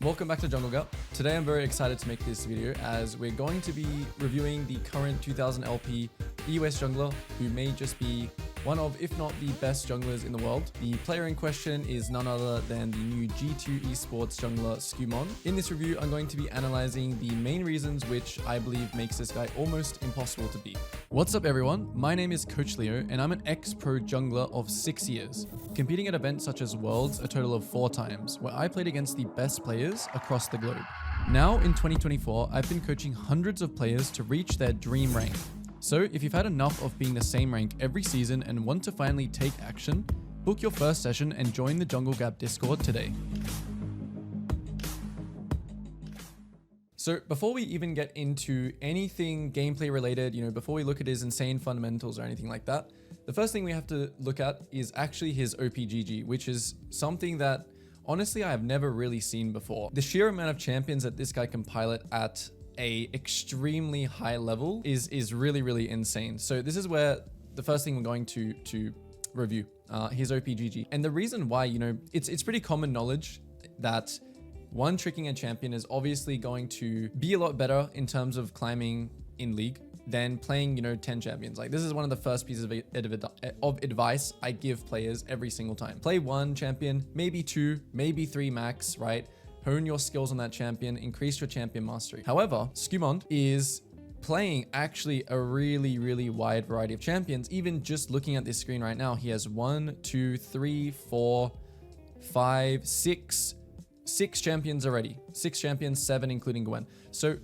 Welcome back to Jungle Gap. Today I'm very excited to make this video as we're going to be reviewing the current 2000 LP EUS jungler who may just be one of, if not the best junglers in the world. The player in question is none other than the new G2 esports jungler Skumon. In this review, I'm going to be analyzing the main reasons which I believe makes this guy almost impossible to beat. What's up everyone, my name is Coach Leo and I'm an ex-pro jungler of 6 years, competing at events such as Worlds a total of 4 times, where I played against the best players across the globe. Now in 2024, I've been coaching hundreds of players to reach their dream rank. So if you've had enough of being the same rank every season and want to finally take action, book your first session and join the Jungle Gap Discord today. So before we even get into anything gameplay related, before we look at his insane fundamentals or anything like that, the first thing we have to look at is actually his OPGG, which is something that honestly I have never really seen before. The sheer amount of champions that this guy can pilot at a extremely high level is really insane. So this is where the first thing we're going to review his OPGG. And the reason why, it's pretty common knowledge that one tricking a champion is obviously going to be a lot better in terms of climbing in league than playing 10 champions. Like, this is one of the first pieces of advice I give players every single time. Play 1 champion, maybe 2, maybe 3 max, right? Hone your skills on that champion, increase your champion mastery. However, Skumon is playing actually a really wide variety of champions. Even just looking at this screen right now, he has 1, 2, 3, 4, 5, 6 champions already. 6 champions, 7 including Gwen. So,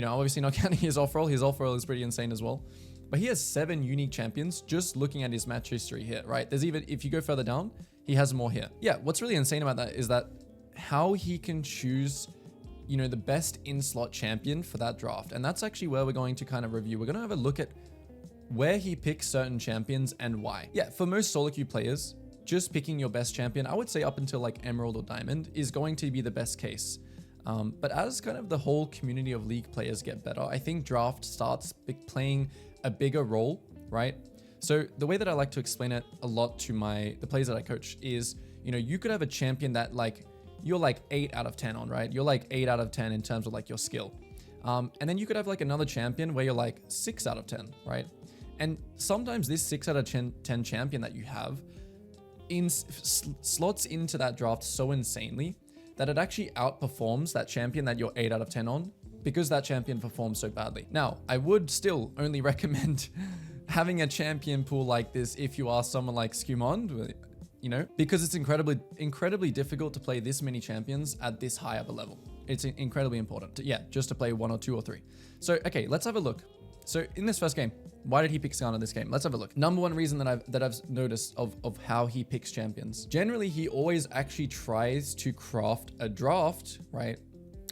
obviously not counting his off-roll. His off-roll is pretty insane as well. But he has 7 unique champions just looking at his match history here, right? There's even, if you go further down, he has more here. Yeah, what's really insane about that is that how he can choose, the best in-slot champion for that draft. And that's actually where we're going to kind of review. We're going to have a look at where he picks certain champions and why. Yeah, for most solo queue players, just picking your best champion, I would say up until like Emerald or Diamond, is going to be the best case. But as kind of the whole community of League players get better, I think draft starts playing a bigger role, right? So the way that I like to explain it a lot to the players that I coach is, you could have a champion that you're like 8 out of 10 on, right? You're like 8 out of 10 in terms of like your skill. And then you could have like another champion where you're like 6 out of 10, right? And sometimes this 6 out of 10 champion that you have slots into that draft so insanely that it actually outperforms that champion that you're 8 out of 10 on because that champion performs so badly. Now, I would still only recommend having a champion pool like this if you are someone like Skumon, because it's incredibly difficult to play this many champions at this high of a level. It's incredibly important just to play 1 or 2 or 3. So, okay, let's have a look. So in this first game, why did he pick Skarner this game? Let's have a look. Number one reason that I've noticed of how he picks champions. Generally, he always actually tries to craft a draft, right,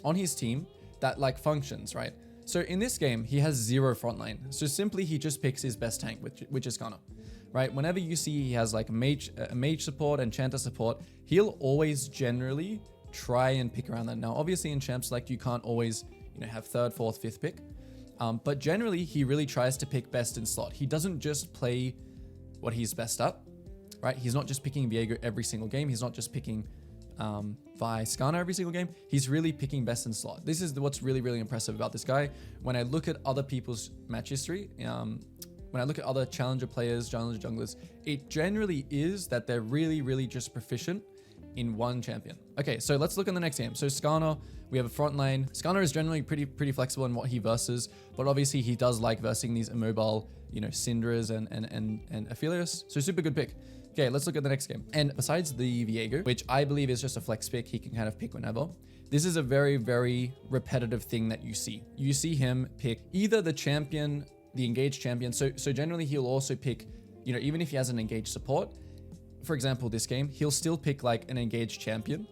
on his team that functions, right? So in this game, he has 0 frontline. So simply he just picks his best tank, which is Skarner. Right, whenever you see he has like a mage support and chanter support, he'll always generally try and pick around that. Now, obviously in champ select, you can't always, have 3rd, 4th, 5th pick. But generally, he really tries to pick best in slot. He doesn't just play what he's best at, right? He's not just picking Viego every single game. He's not just picking Vi Skarner every single game. He's really picking best in slot. This is what's really impressive about this guy. When I look at other people's match history, when I look at other challenger players, challenger junglers, it generally is that they're really just proficient in one champion. Okay, so let's look at the next game. So Skarner, we have a front lane. Skarner is generally pretty flexible in what he versus, but obviously he does like versing these immobile, Syndras and Aphelios. So super good pick. Okay, let's look at the next game. And besides the Viego, which I believe is just a flex pick, he can kind of pick whenever. This is a very repetitive thing that you see. You see him pick either the champion, the engaged champion. So generally he'll also pick, even if he has an engaged support, for example, this game, he'll still pick like an engaged champion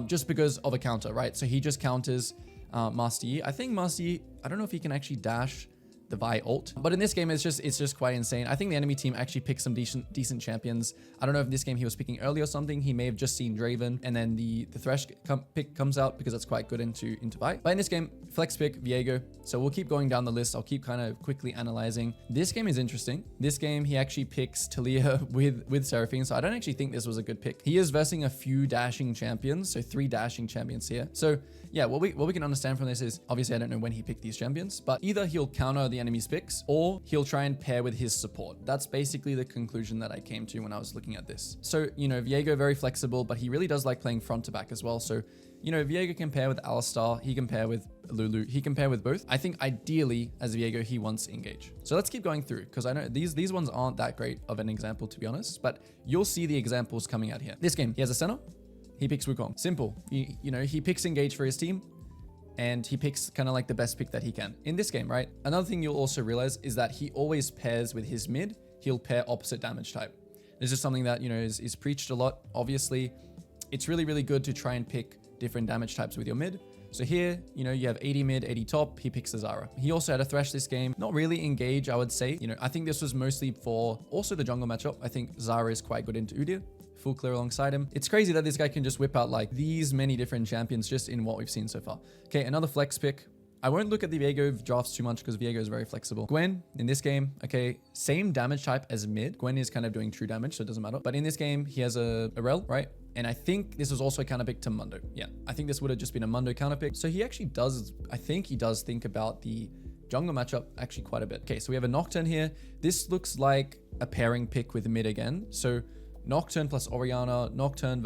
just because of a counter, right? So he just counters Master Yi. I think Master Yi, I don't know if he can actually dash the Vi ult. But in this game, it's just quite insane. I think the enemy team actually picked some decent champions. I don't know if this game he was picking early or something. He may have just seen Draven, and then the Thresh pick comes out because that's quite good into Vi. But in this game, flex pick Viego. So we'll keep going down the list. I'll keep kind of quickly analyzing. This game is interesting. This game, he actually picks Talia with Seraphine. So I don't actually think this was a good pick. He is versing a few dashing champions. So 3 dashing champions here. So yeah, what we can understand from this is, obviously I don't know when he picked these champions, but either he'll counter the enemy's picks or he'll try and pair with his support. That's basically the conclusion that I came to when I was looking at this. So, you know, Viego very flexible, but he really does like playing front to back as well. So, you know, Viego can pair with Alistar, he can pair with Lulu, he can pair with both. I think ideally as Viego, he wants engage. So let's keep going through, because I know these ones aren't that great of an example, to be honest, but you'll see the examples coming out here. This game, he has a center, he picks Wukong. Simple. You know, he picks engage for his team, and he picks kind of like the best pick that he can. In this game, right? Another thing you'll also realize is that he always pairs with his mid. He'll pair opposite damage type. This is something that, you know, is preached a lot. Obviously, it's really, really good to try and pick different damage types with your mid. So here, you know, you have 80 mid, 80 top, he picks the Zara. He also had a Thresh this game. Not really engage, I would say. You know, I think this was mostly for also the jungle matchup. I think Zara is quite good into Udyr. Full clear alongside him. It's crazy that this guy can just whip out like these many different champions just in what we've seen so far. Okay, another flex pick. I won't look at the Viego drafts too much because Viego is very flexible. Gwen in this game, okay, same damage type as mid. Gwen is kind of doing true damage, so it doesn't matter. But in this game, he has a Rel, right? And I think this was also a counter pick to Mundo. Yeah, I think this would have just been a Mundo counter pick. So he actually does, I think he does think about the jungle matchup actually quite a bit. Okay, so we have a Nocturne here. This looks like a pairing pick with mid again. So Nocturne plus Orianna, Nocturne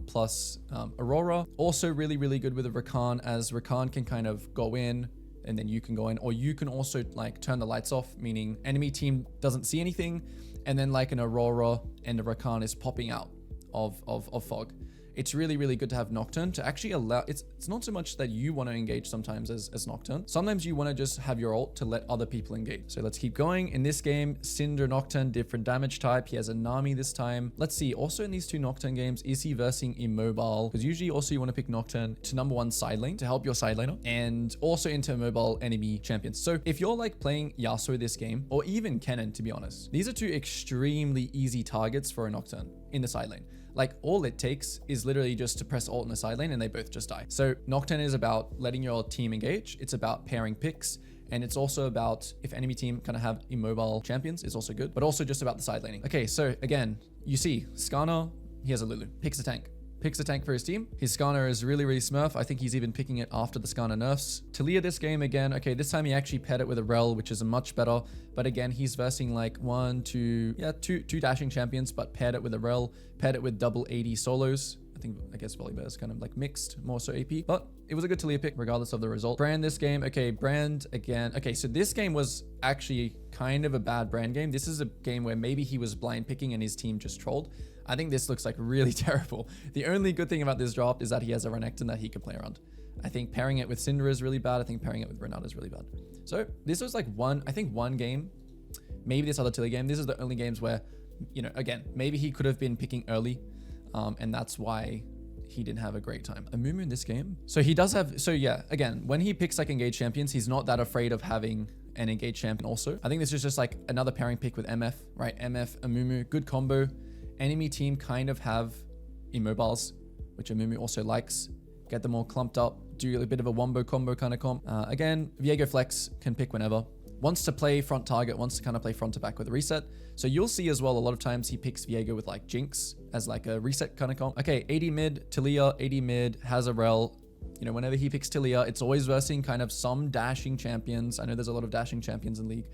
plus Aurora. Also really, really good with a Rakan, as Rakan can kind of go in and then you can go in, or you can also like turn the lights off, meaning enemy team doesn't see anything, and then like an Aurora and a Rakan is popping out of fog. It's really, really good to have Nocturne to actually allow, it's not so much that you want to engage sometimes as Nocturne. Sometimes you want to just have your ult to let other people engage. So let's keep going. In this game, Cinder, Nocturne, different damage type. He has a Nami this time. Let's see. Also in these 2 Nocturne games, is he versing Immobile? Because usually also you want to pick Nocturne to #1 side lane to help your side laner, and also into Immobile enemy champions. So if you're like playing Yasuo this game, or even Kennen, to be honest, these are 2 extremely easy targets for a Nocturne in the side lane. Like all it takes is literally just to press ult in the side lane and they both just die. So Nocturne is about letting your team engage. It's about pairing picks. And it's also about, if enemy team kind of have immobile champions, it's also good, but also just about the side laning. Okay, so again, you see Skarner, he has a Lulu, picks a tank. Picks a tank for his team. His Skarner is really, really smurf. I think he's even picking it after the Skarner nerfs. Talia this game again. Okay, this time he actually paired it with a Rel, which is much better. But again, he's versing like two dashing champions, but paired it with a Rel, paired it with double 80 solos. I guess Volibear is kind of like mixed, more so AP. But it was a good Talia pick, regardless of the result. Brand this game. Okay, Brand again. Okay, so this game was actually kind of a bad Brand game. This is a game where maybe he was blind picking and his team just trolled. I think this looks like really terrible. The only good thing about this draft is that he has a Renekton that he can play around. I think pairing it with Syndra is really bad. I think pairing it with Renata is really bad. So this was like one game, maybe this other Talia game. This is the only games where, you know, again, maybe he could have been picking early, and that's why he didn't have a great time. Amumu in this game. So he does have, so yeah, again, when he picks like engaged champions, he's not that afraid of having an engaged champion also. I think this is just like another pairing pick with MF, right? MF, Amumu, good combo. Enemy team kind of have immobiles, which Amumu also likes. Get them all clumped up, do a bit of a wombo combo kind of comp. Again, Viego Flex can pick whenever. Wants to play front target, wants to kind of play front to back with a reset. So you'll see as well, a lot of times he picks Viego with like Jinx as like a reset kind of comp. Okay, 80 mid, Talia, 80 mid, has a Rel. You know, whenever he picks Talia, it's always versing kind of some dashing champions. I know there's a lot of dashing champions in League.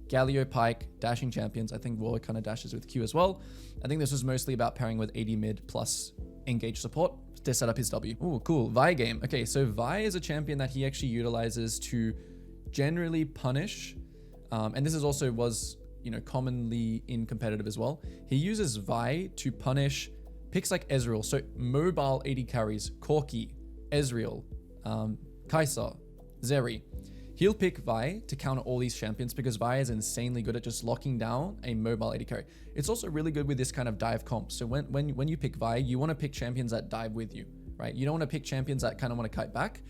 Galio, Pike, dashing champions. I think Warwick kind of dashes with Q as well. I think this was mostly about pairing with 80 mid plus engage support to set up his W. Oh, cool. Vi game. Okay, so Vi is a champion that he actually utilizes to generally punish. And this is also was, you know, commonly in competitive as well. He uses Vi to punish picks like Ezreal. So mobile 80 carries, Corki, Ezreal, Kai'Sa, Zeri. He'll pick Vi to counter all these champions because Vi is insanely good at just locking down a mobile 80 carry. It's also really good with this kind of dive comp. So when you pick Vi, you want to pick champions that dive with you, right? You don't want to pick champions that kind of want to kite back.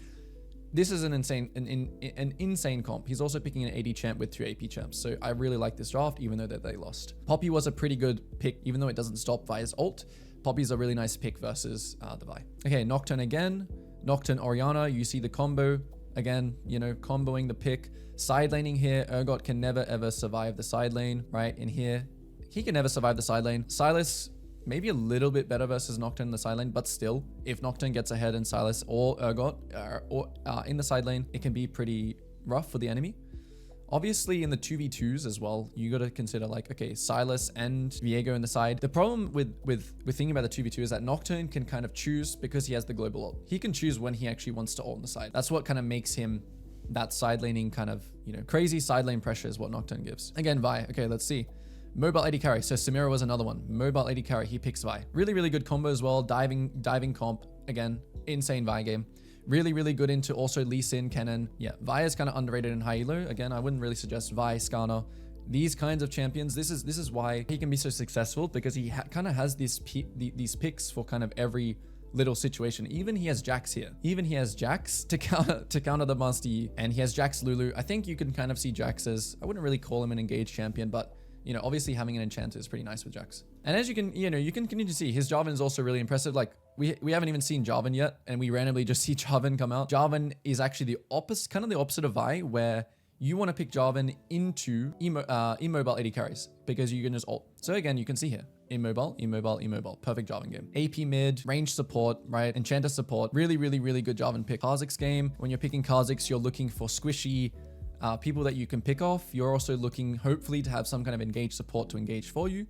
this is an insane comp. He's also picking an 80 champ with 2 AP champs. So I really like this draft, even though that they lost. Poppy was a pretty good pick, even though it doesn't stop Vi's ult. Poppy's a really nice pick versus the Vi. Okay, Nocturne again. Nocturne Orianna, you see the combo. Again, you know, comboing the pick. Side laning here, Urgot can never ever survive the side lane, right? In here, he can never survive the side lane. Sylas, maybe a little bit better versus Nocturne in the side lane, but still, if Nocturne gets ahead and Sylas or Urgot are in the side lane, it can be pretty rough for the enemy. Obviously, in the 2v2s as well, you got to consider like, okay, Sylas and Viego in the side. The problem with thinking about the 2v2 is that Nocturne can kind of choose, because he has the global ult. He can choose when he actually wants to ult on the side. That's what kind of makes him that side laning kind of, you know, crazy side lane pressure is what Nocturne gives. Again, Vi. Okay, let's see. Mobile AD carry. So Samira was another one. Mobile AD carry. He picks Vi. Really, really good combo as well. Diving comp. Again, insane Vi game. Really, really good into also Lee Sin, Kennen. Yeah, Vi is kind of underrated in high elo. Again, I wouldn't really suggest Vi, Skarner. These kinds of champions, this is why he can be so successful, because he kind of has these picks for kind of every little situation. Even he has Jax here. Even he has Jax to counter the Master Yi, and he has Jax Lulu. I think you can kind of see Jax as, I wouldn't really call him an engaged champion, but you know, obviously having an enchanter is pretty nice with Jax. And as you can, you know, you can continue to see his Jarvan is also really impressive. Like we haven't even seen Jarvan yet, and we randomly just see Jarvan come out. Jarvan is actually the opposite, kind of the opposite of Vi, where you want to pick Jarvan into immobile AD carries, because you can just ult. So again, you can see here, immobile, perfect Jarvan game. AP mid, range support, right? Enchanter support, really, really, really good Jarvan pick. Kha'Zix game, when you're picking Kha'Zix, you're looking for squishy people that you can pick off. You're also looking, hopefully, to have some kind of engaged support to engage for you.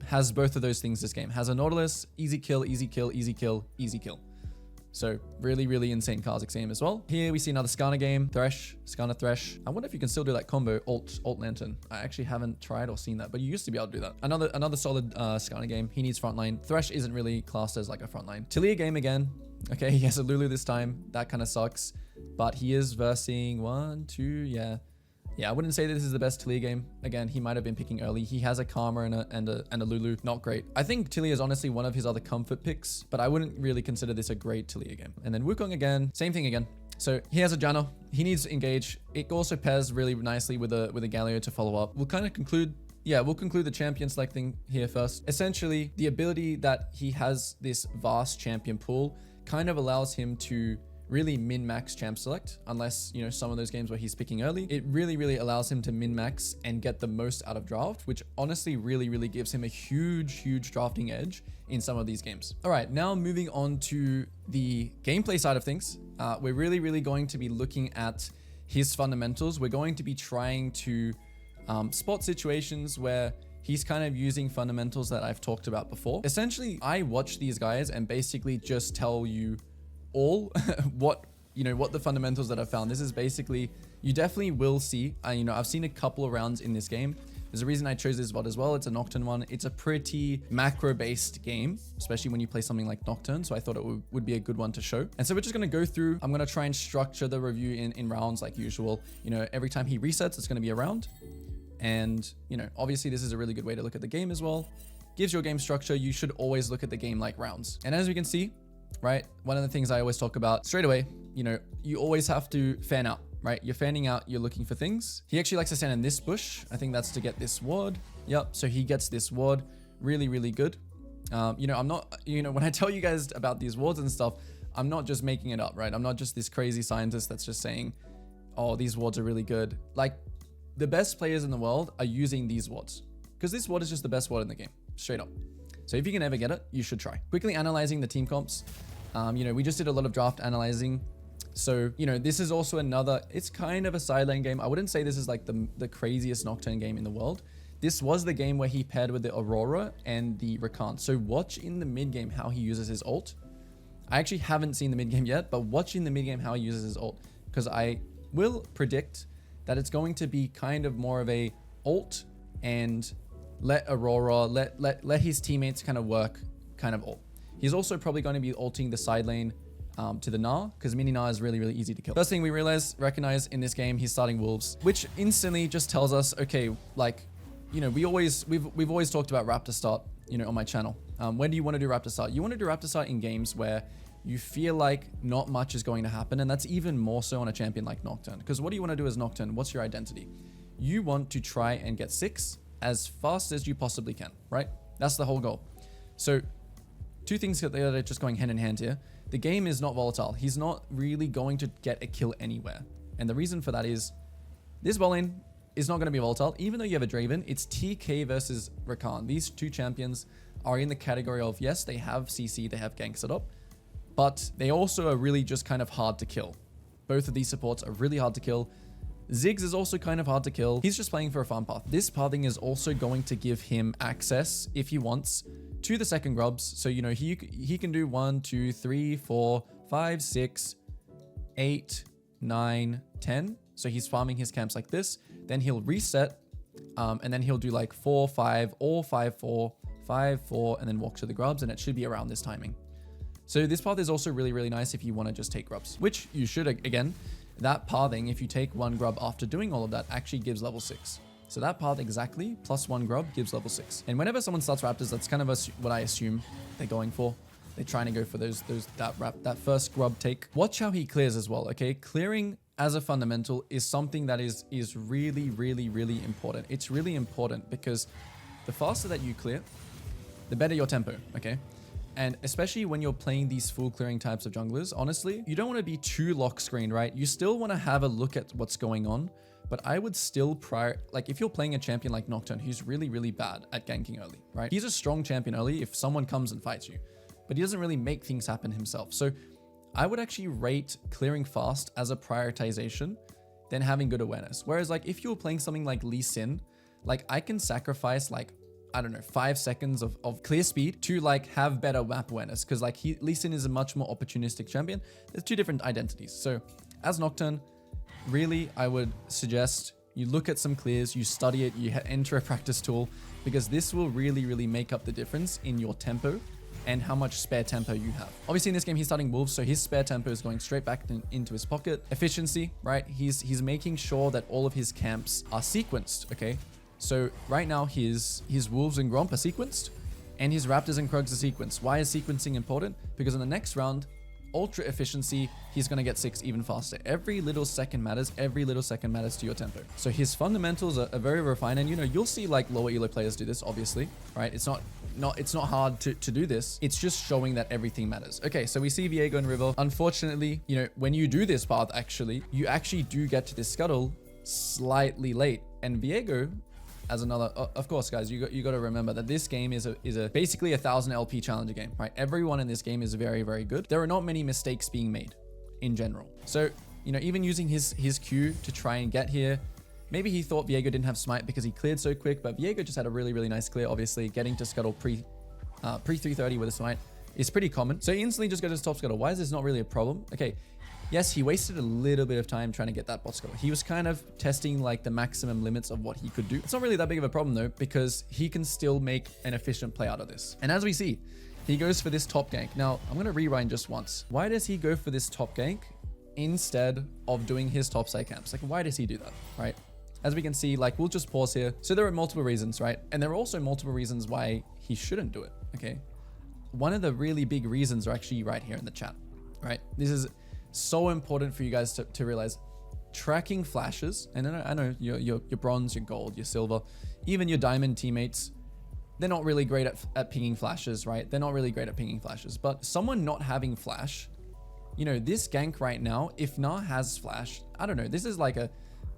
Has both of those things this game. Has a Nautilus, easy kill, easy kill, easy kill, easy kill. So really, really insane Kha'Zix game as well. Here we see another Skarner game. Thresh, Skarner Thresh. I wonder if you can still do that combo, ult Lantern. I actually haven't tried or seen that, but you used to be able to do that. Another solid Skarner game. He needs frontline. Thresh isn't really classed as like a frontline. Tilia game again. Okay, he has a Lulu this time. That kind of sucks. But he is versing 1, 2, yeah. Yeah, I wouldn't say that this is the best Tilia game. Again, he might have been picking early. He has a Karma and a Lulu. Not great. I think Tilia is honestly one of his other comfort picks, but I wouldn't really consider this a great Tilia game. And then Wukong again, same thing again. So he has a Janna. He needs engage. It also pairs really nicely with a Galio to follow up. We'll kind of conclude. Yeah, we'll conclude the champion selecting here first. Essentially, the ability that he has this vast champion pool kind of allows him to really min-max champ select, unless, you know, some of those games where he's picking early. It really, really allows him to min-max and get the most out of draft, which honestly really, really gives him a huge, huge drafting edge in some of these games. All right, now moving on to the gameplay side of things. We're really, really going to be looking at his fundamentals. We're going to be trying to spot situations where he's kind of using fundamentals that I've talked about before. Essentially, I watch these guys and basically just tell you all what the fundamentals that I've found. This is basically, you definitely will see, I've seen a couple of rounds in this game. There's a reason I chose this VOD as well. It's a Nocturne one. It's a pretty macro-based game, especially when you play something like Nocturne. So I thought it would be a good one to show. And so we're just going to go through. I'm going to try and structure the review in rounds like usual. You know, every time he resets, it's going to be a round. And, you know, obviously this is a really good way to look at the game as well. Gives your game structure. You should always look at the game like rounds. And as we can see, right, one of the things I always talk about straight away, you know, you always have to fan out, right? You're fanning out, you're looking for things. He actually likes to stand in this bush. I think that's to get this ward. Yep. So he gets this ward. Really, really good. You know, I'm not, you know, when I tell you guys about these wards and stuff, I'm not just making it up, right? I'm not just this crazy scientist that's just saying, oh, these wards are really good. Like, the best players in the world are using these wards, because this ward is just the best ward in the game, straight up. So if you can ever get it, you should try. Quickly analyzing the team comps. You know, we just did a lot of draft analyzing. So, you know, this is also another, it's kind of a side lane game. I wouldn't say this is like the craziest Nocturne game in the world. This was the game where he paired with the Aurora and the Rakan. So watch in the mid game how he uses his ult. I actually haven't seen the mid game yet, but watch in the mid game how he uses his ult, because I will predict that it's going to be kind of more of a ult and let Aurora, let his teammates kind of work kind of ult. He's also probably going to be ulting the side lane to the Gnar, because mini Gnar is really, really easy to kill. First thing we recognize in this game, he's starting Wolves, which instantly just tells us, okay, like, you know, we've always talked about Raptor start, you know, on my channel. When do you want to do Raptor start? You want to do Raptor start in games where you feel like not much is going to happen. And that's even more so on a champion like Nocturne. Because what do you want to do as Nocturne? What's your identity? You want to try and get 6 as fast as you possibly can, right? That's the whole goal. So two things that are just going hand in hand here. The game is not volatile. He's not really going to get a kill anywhere. And the reason for that is this bot lane is not going to be volatile. Even though you have a Draven, it's TK versus Rakan. These two champions are in the category of, yes, they have CC, they have gank set up, but they also are really just kind of hard to kill. Both of these supports are really hard to kill. Ziggs is also kind of hard to kill. He's just playing for a farm path. This pathing is also going to give him access, if he wants, to the second grubs. So, you know, he can do 1, 2, 3, 4, 5, 6, 8, 9, 10. So he's farming his camps like this. Then he'll reset, and then he'll do like 4, 5, or 5, 4, 5, 4, and then walk to the grubs, and it should be around this timing. So this path is also really, really nice if you want to just take grubs, which you should. Again, that pathing, if you take 1 grub after doing all of that, actually gives level 6. So that path exactly, plus 1 grub, gives level 6. And whenever someone starts Raptors, that's kind of what I assume they're going for. They're trying to go for that first grub take. Watch how he clears as well, okay? Clearing as a fundamental is something that is really, really, really important. It's really important because the faster that you clear, the better your tempo, okay? And especially when you're playing these full clearing types of junglers, honestly, you don't want to be too lock screened, right? You still want to have a look at what's going on, but I would still like if you're playing a champion like Nocturne, who's really, really bad at ganking early, right? He's a strong champion early if someone comes and fights you, but he doesn't really make things happen himself. So I would actually rate clearing fast as a prioritization than having good awareness. Whereas like if you're playing something like Lee Sin, like I can sacrifice like, I don't know, 5 seconds of clear speed to like have better map awareness. Cause like Lee Sin is a much more opportunistic champion. There's 2 different identities. So as Nocturne, really, I would suggest you look at some clears, you study it, you enter a practice tool, because this will really, really make up the difference in your tempo and how much spare tempo you have. Obviously in this game, he's starting Wolves, so his spare tempo is going straight back into his pocket. Efficiency, right? He's making sure that all of his camps are sequenced, okay? So right now his Wolves and Gromp are sequenced and his Raptors and Krugs are sequenced. Why is sequencing important? Because in the next round, ultra efficiency, he's going to get 6 even faster. Every little second matters. Every little second matters to your tempo. So his fundamentals are very refined, and you know, you'll see like lower elo players do this, obviously, right? It's not hard to do this. It's just showing that everything matters. Okay, so we see Viego and River. Unfortunately, you know, when you do this path, you actually do get to this scuttle slightly late, and Viego, as another, of course, guys, you got to remember that this game is a basically 1,000 LP challenger game, right? Everyone in this game is very, very good. There are not many mistakes being made in general. So, you know, even using his Q to try and get here, maybe he thought Viego didn't have smite because he cleared so quick, but Viego just had a really, really nice clear. Obviously, getting to scuttle pre 330 with a smite is pretty common. So he instantly just got his top scuttle. Why is this not really a problem? Okay. Yes, he wasted a little bit of time trying to get that bot scuttle. He was kind of testing like the maximum limits of what he could do. It's not really that big of a problem though, because he can still make an efficient play out of this. And as we see, he goes for this top gank. Now, I'm going to rewind just once. Why does he go for this top gank instead of doing his top side camps? Like, why does he do that, right? As we can see, like, we'll just pause here. So there are multiple reasons, right? And there are also multiple reasons why he shouldn't do it, okay? One of the really big reasons are actually right here in the chat, right? This is so important for you guys to realize. Tracking flashes, and I know your bronze, your gold, your silver, even your diamond teammates, they're not really great at pinging flashes, right? They're not really great at pinging flashes, but someone not having flash, you know, this gank right now, if Na has flash, I don't know, this is like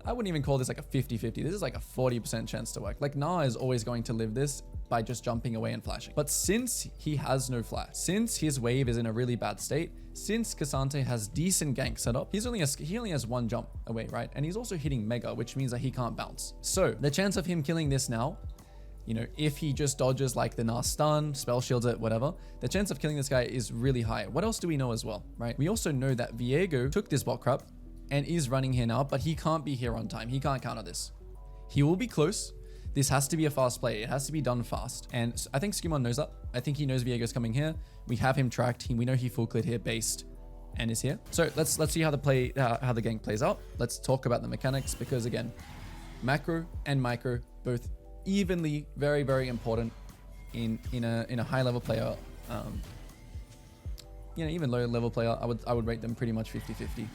I wouldn't even call this like a 50-50. This is like a 40% chance to work. Like Na is always going to live this by just jumping away and flashing. But since he has no flash, since his wave is in a really bad state, since Cassante has decent gank setup, he only has 1 jump away, right? And he's also hitting mega, which means that he can't bounce. So the chance of him killing this now, you know, if he just dodges like the Na stun, spell shields it, whatever, the chance of killing this guy is really high. What else do we know as well, right? We also know that Viego took this bot crap and is running here now, but he can't be here on time. He can't counter this. He will be close. This has to be a fast play. It has to be done fast. And I think Skimon knows that. I think he knows Viego's coming here. We have him tracked. We know he full cleared here based and is here. So let's see how the gank plays out. Let's talk about the mechanics, because again, macro and micro both evenly very, very important in a high level player you know, even low level player, I would rate them pretty much 50-50.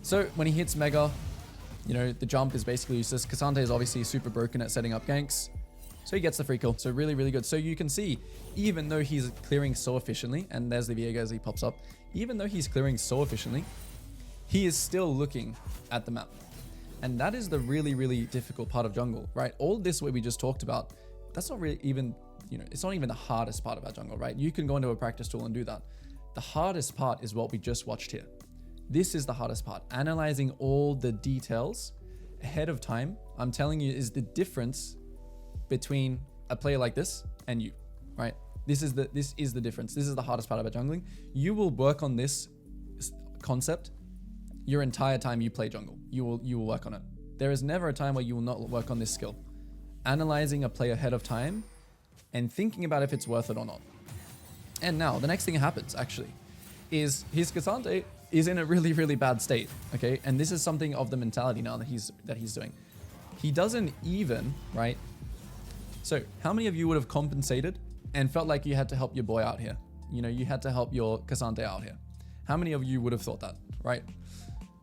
So when he hits Mega, you know, the jump is basically useless. Cassante is obviously super broken at setting up ganks. So he gets the free kill. So really, really good. So you can see, even though he's clearing so efficiently, and there's the Viego as he pops up, even though he's clearing so efficiently, he is still looking at the map. And that is the really, really difficult part of jungle, right? All this what we just talked about, that's not really even, you know, it's not even the hardest part about jungle, right? You can go into a practice tool and do that. The hardest part is what we just watched here. This is the hardest part. Analyzing all the details ahead of time, I'm telling you, is the difference between a player like this and you, right? This is the difference. This is the hardest part about jungling. You will work on this concept your entire time you play jungle. You will work on it. There is never a time where you will not work on this skill. Analyzing a play ahead of time and thinking about if it's worth it or not. And now the next thing that happens actually is his Cassante is in a really, really bad state. Okay. And this is something of the mentality now that he's doing. He doesn't even, right? So how many of you would have compensated and felt like you had to help your boy out here? You know, you had to help your Cassante out here. How many of you would have thought that, right?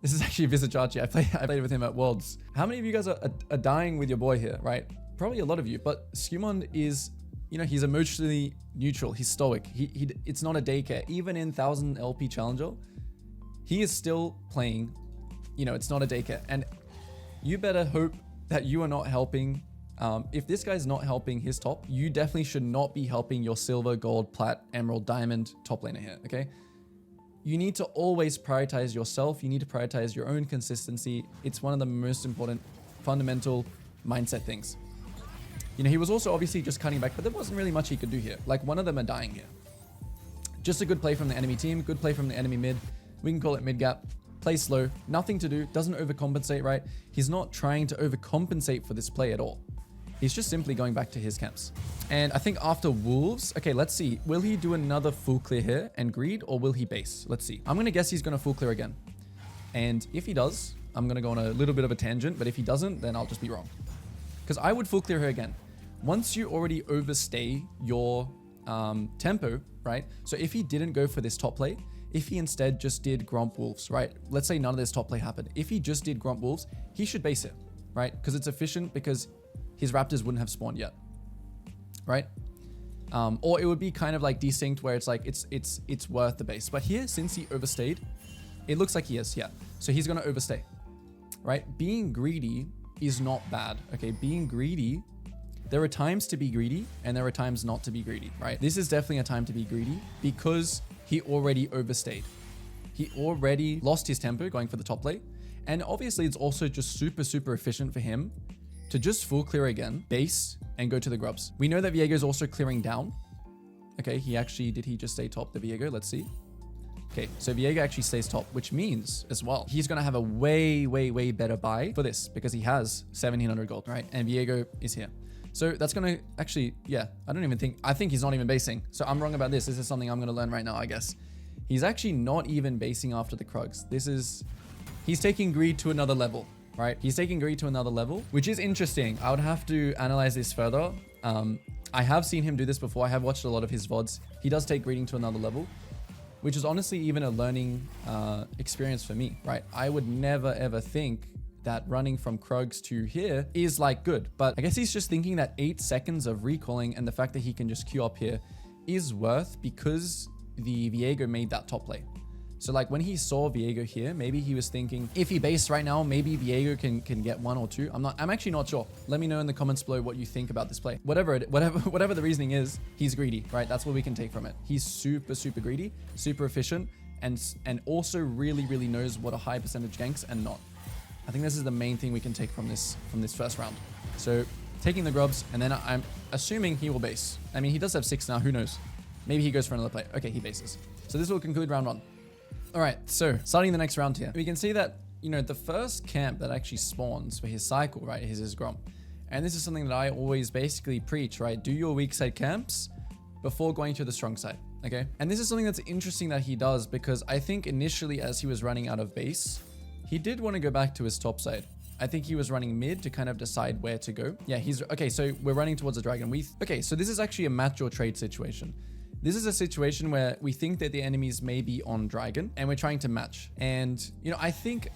This is actually Visage Archie. I played with him at Worlds. How many of you guys are dying with your boy here, right? Probably a lot of you, but Skewmon is, you know, he's emotionally neutral. He's stoic. It's not a daycare. Even in 1000 LP Challenger, he is still playing, you know, it's not a daycare. And you better hope that you are not helping. If this guy's not helping his top, you definitely should not be helping your silver, gold, plat, emerald, diamond top laner here, okay? You need to always prioritize yourself. You need to prioritize your own consistency. It's one of the most important fundamental mindset things. You know, he was also obviously just cutting back, but there wasn't really much he could do here. Like, one of them are dying here. Just a good play from the enemy team, good play from the enemy mid. We can call it mid gap. Play slow, nothing to do, doesn't overcompensate, right? He's not trying to overcompensate for this play at all. He's just simply going back to his camps. And I think after Wolves, okay, let's see. Will he do another full clear here and greed, or will he base? Let's see. I'm going to guess he's going to full clear again. And if he does, I'm going to go on a little bit of a tangent, but if he doesn't, then I'll just be wrong. Because I would full clear her again. Once you already overstay your tempo, right? So if he didn't go for this top play, if he instead just did Gromp Wolves, right? Let's say none of this top play happened. If he just did Gromp Wolves, he should base it, right? Because it's efficient, because his Raptors wouldn't have spawned yet, right? Or it would be kind of like desynced where it's like, it's worth the base. But here, since he overstayed, it looks like he is, yeah. So he's going to overstay, right? Being greedy is not bad, okay? Being greedy, there are times to be greedy and there are times not to be greedy, right? This is definitely a time to be greedy because he already overstayed. He already lost his tempo going for the top lane. And obviously it's also just super, super efficient for him to just full clear again, base, and go to the grubs. We know that Viego is also clearing down. Okay, did he just stay top, the Viego? Let's see. Okay, so Viego actually stays top, which means as well, he's gonna have a way, way, way better buy for this because he has 1700 gold, right? And Viego is here. So that's gonna actually, yeah, I think he's not even basing. So I'm wrong about this. This is something I'm gonna learn right now, I guess. He's actually not even basing after the Krugs. He's taking greed to another level, right? He's taking greed to another level, which is interesting. I would have to analyze this further. I have seen him do this before. I have watched a lot of his VODs. He does take greeding to another level, which is honestly even a learning experience for me, right? I would never ever think that running from Krugs to here is like good, but I guess he's just thinking that 8 seconds of recalling and the fact that he can just queue up here is worth because the Viego made that top play. So like when he saw Viego here, maybe he was thinking if he based right now, maybe Viego can get 1 or 2. I'm actually not sure. Let me know in the comments below what you think about this play. Whatever the reasoning is, he's greedy, right? That's what we can take from it. He's super, super greedy, super efficient, and also really, really knows what a high percentage ganks and not. I think this is the main thing we can take from this first round. So taking the grubs, and then I'm assuming he will base. I mean, he does have 6 now, who knows? Maybe he goes for another play. Okay, he bases. So this will conclude round 1. All right, so starting the next round here, we can see that, you know, the first camp that actually spawns for his cycle, right, is his Grom. And this is something that I always basically preach, right? Do your weak side camps before going to the strong side, okay? And this is something that's interesting that he does because I think initially as he was running out of base, he did want to go back to his top side. I think he was running mid to kind of decide where to go. Yeah, okay, so we're running towards the dragon. Okay, so this is actually a match or trade situation. This is a situation where we think that the enemies may be on dragon and we're trying to match. And, you know, I think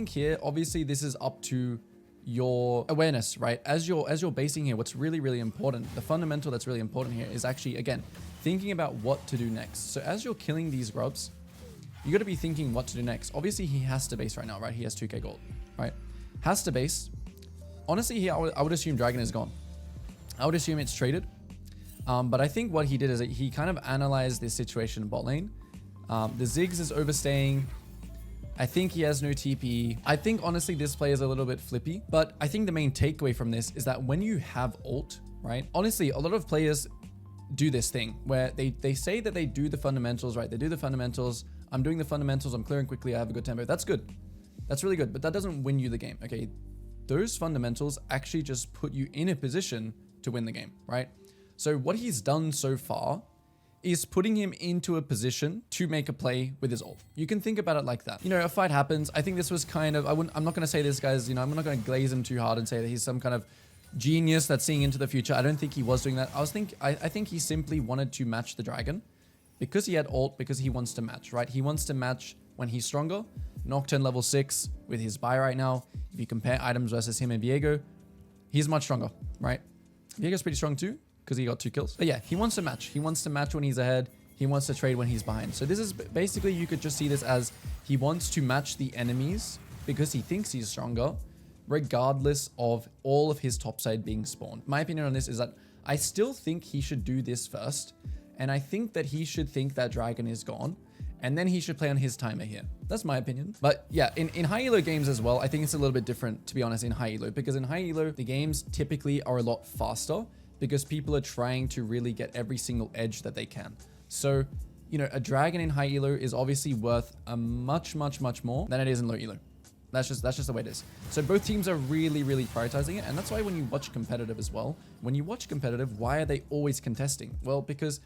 here, obviously this is up to your awareness, right? As you're basing here, what's really, really important, the fundamental that's really important here is actually, again, thinking about what to do next. So as you're killing these grubs, you got to be thinking what to do next. Obviously he has to base right now, right? He has 2k gold, right? Has to base. Honestly, here, I would assume dragon is gone. I would assume it's traded. But I think what he did is that he kind of analyzed this situation in bot lane. The Ziggs is overstaying. I think he has no TP. I think honestly this play is a little bit flippy, but I think the main takeaway from this is that when you have ult, right? Honestly, a lot of players do this thing where they say that they do the fundamentals, right? They do the fundamentals. I'm doing the fundamentals. I'm clearing quickly. I have a good tempo. That's good. That's really good, but that doesn't win you the game, okay? Those fundamentals actually just put you in a position to win the game, right? So what he's done so far is putting him into a position to make a play with his ult. You can think about it like that. You know, a fight happens. I think this was kind of, I'm not going to say this guy's, you know, I'm not going to glaze him too hard and say that he's some kind of genius that's seeing into the future. I don't think he was doing that. I think he simply wanted to match the dragon because he had ult, because he wants to match, right? He wants to match when he's stronger. Nocturne level 6 with his buy right now. If you compare items versus him and Viego, he's much stronger, right? Viego's pretty strong too, because he got 2 kills. But yeah, he wants to match. He wants to match when he's ahead. He wants to trade when he's behind. So this is basically, you could just see this as he wants to match the enemies because he thinks he's stronger, regardless of all of his topside being spawned. My opinion on this is that I still think he should do this first. And I think that he should think that dragon is gone. And then he should play on his timer here. That's my opinion. But yeah, in high elo games as well, I think it's a little bit different, to be honest, in high elo. Because in high elo, the games typically are a lot faster because people are trying to really get every single edge that they can. So, you know, a dragon in high elo is obviously worth a much more than it is in low elo. That's just the way it is. So both teams are really prioritizing it. And that's why when you watch competitive as well, when you watch competitive, why are they always contesting? Well, because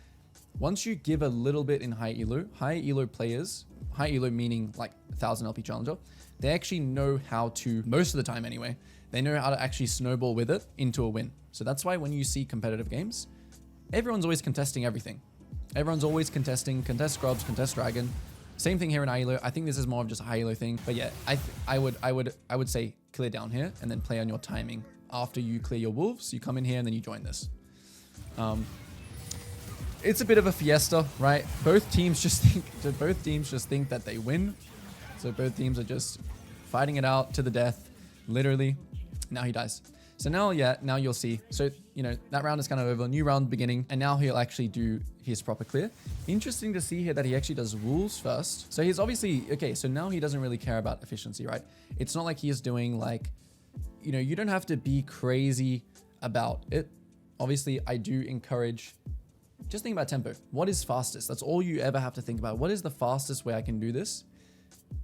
once you give a little bit in high elo players, high elo meaning like 1000 LP challenger, they actually know how to, most of the time anyway, they know how to actually snowball with it into a win. So that's why when you see competitive games, everyone's always contesting everything. Everyone's always contesting, contest scrubs, contest dragon. Same thing here in high elo. I think this is more of just a high elo thing. But yeah, I would say clear down here and then play on your timing. After you clear your wolves, you come in here and then you join this. It's a bit of a fiesta, right? Both teams just think that they win. So both teams are just fighting it out to the death, literally. Now he dies. So now, yeah, now you'll see. So, you know, that round is kind of over, new round beginning, and now he'll actually do his proper clear. Interesting to see here that he actually does wolves first. So he's obviously, okay, so now he doesn't really care about efficiency, right? It's not like he is doing like, you know, you don't have to be crazy about it. Obviously, I do encourage, just think about tempo. What is fastest? That's all you ever have to think about. What is the fastest way I can do this?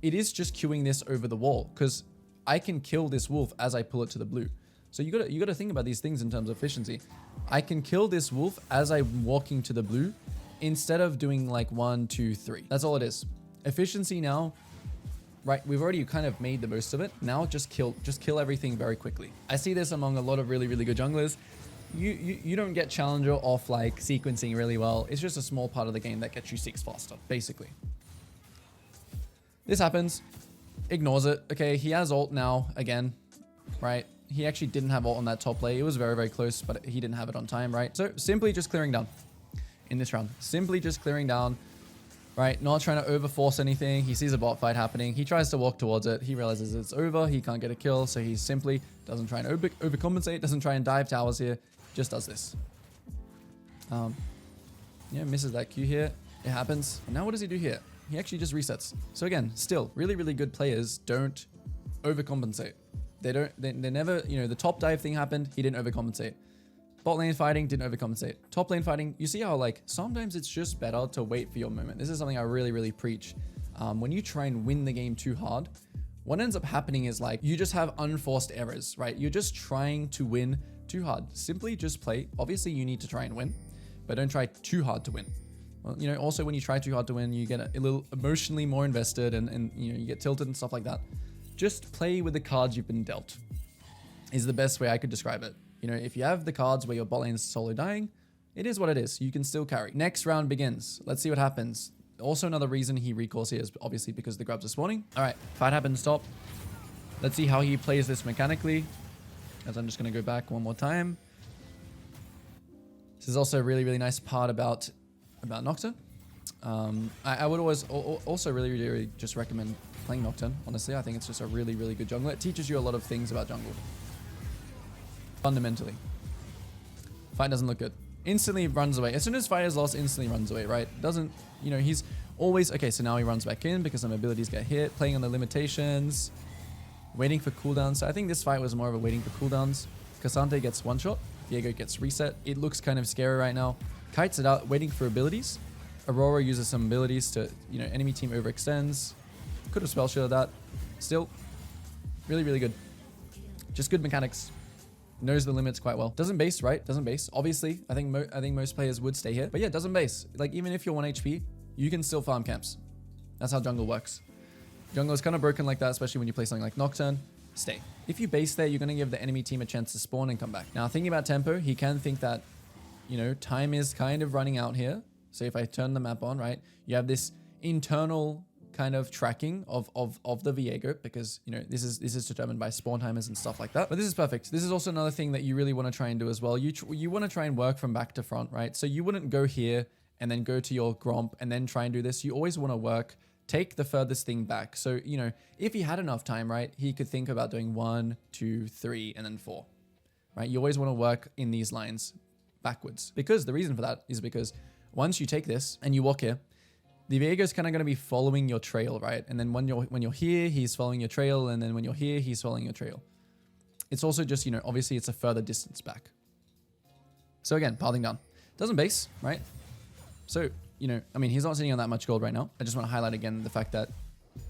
It is just queuing this over the wall because I can kill this wolf as I pull it to the blue. So you gotta think about these things in terms of efficiency. I can kill this wolf as I'm walking to the blue instead of doing like 1, 2, 3. That's all it is. Efficiency now, right? We've already kind of made the most of it. Now just kill everything very quickly. I see this among a lot of really good junglers. You don't get challenger off like sequencing really well. It's just a small part of the game that gets you 6 faster, basically. This happens, ignores it. Okay, he has ult now again, right? He actually didn't have ult on that top play. It was very close, but he didn't have it on time, right? So simply just clearing down in this round. Simply just clearing down, right? Not trying to overforce anything. He sees a bot fight happening. He tries to walk towards it. He realizes it's over. He can't get a kill. So he simply doesn't try and overcompensate, doesn't try and dive towers here. Just does this. Yeah, misses that Q here. It happens. And now what does he do here? He actually just resets. So again, still really good players don't overcompensate. They never, you know, the top dive thing happened. He didn't overcompensate. Bot lane fighting didn't overcompensate. Top lane fighting, you see how like sometimes it's just better to wait for your moment. This is something I really preach. When you try and win the game too hard, what ends up happening is like you just have unforced errors, right? You're just trying to win too hard. Simply just play. Obviously you need to try and win, but don't try too hard to win. Well, you know, also when you try too hard to win, you get a little emotionally more invested and you know, you get tilted and stuff like that. Just play with the cards you've been dealt is the best way I could describe it. You know, if you have the cards where your bot lane is solo dying, It is what it is. You can still carry. Next round begins. Let's see what happens. Also, another reason he recalls here is obviously because the grubs are spawning. All right, fight happens, stop. Let's see how he plays this mechanically. As I'm just going to go back one more time. This is also a really, really nice part about Nocturne. I would always also really just recommend playing Nocturne. Honestly, I think it's just a really, really good jungler. It teaches you a lot of things about jungle. Fundamentally. Fight doesn't look good. Instantly runs away. As soon as fight is lost, instantly runs away, right? Doesn't, you know, he's always, okay, so now he runs back in because some abilities get hit, playing on the limitations, waiting for cooldowns. So I think this fight was more of a waiting for cooldowns. Cassante gets one shot. Viego gets reset. It looks kind of scary right now. Kites it out, waiting for abilities. Aurora uses some abilities to, you know, enemy team overextends. Could have spell shielded that. Still, really, really good. Just good mechanics. Knows the limits quite well. Doesn't base, right? Doesn't base. Obviously, I think most players would stay here. But yeah, doesn't base. Like, even if you're 1 HP, you can still farm camps. That's how jungle works. Jungle is kind of broken like that, especially when you play something like Nocturne. Stay. If you base there, you're going to give the enemy team a chance to spawn and come back. Now, thinking about tempo, he can think that, you know, time is kind of running out here. So if I turn the map on, right, you have this internal kind of tracking of the Viego, because, you know, this is determined by spawn timers and stuff like that. But this is perfect. This is also another thing that you really want to try and do as well. You want to try and work from back to front, right? So you wouldn't go here and then go to your Gromp and then try and do this. You always want to work, take the furthest thing back. So, you know, if he had enough time, right, he could think about doing 1, 2, 3, and then 4, right? You always want to work in these lines backwards, because the reason for that is because once you take this and you walk here, the Viego is kind of going to be following your trail, right? And then when you're here, he's following your trail. And then when you're here, he's following your trail. It's also just, you know, obviously it's a further distance back. So again, pathing down. Doesn't base, right? So, you know, I mean, he's not sitting on that much gold right now. I just want to highlight again the fact that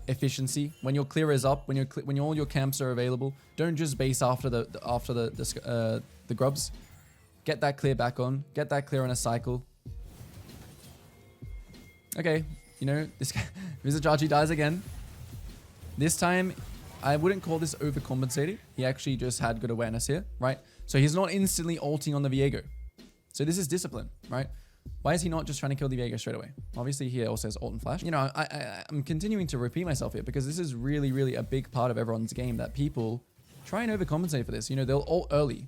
efficiency, when your clear is up, when all your camps are available, don't just base after the grubs. Get that clear back on. Get that clear on a cycle. Okay, you know, this guy, Vizijachi dies again. This time, I wouldn't call this overcompensating. He actually just had good awareness here, right? So he's not instantly ulting on the Viego. So this is discipline, right? Why is he not just trying to kill the Viego straight away? Obviously, he also has ult and flash. You know, I'm continuing to repeat myself here because this is really, really a big part of everyone's game, that people try and overcompensate for this. You know, they'll ult early.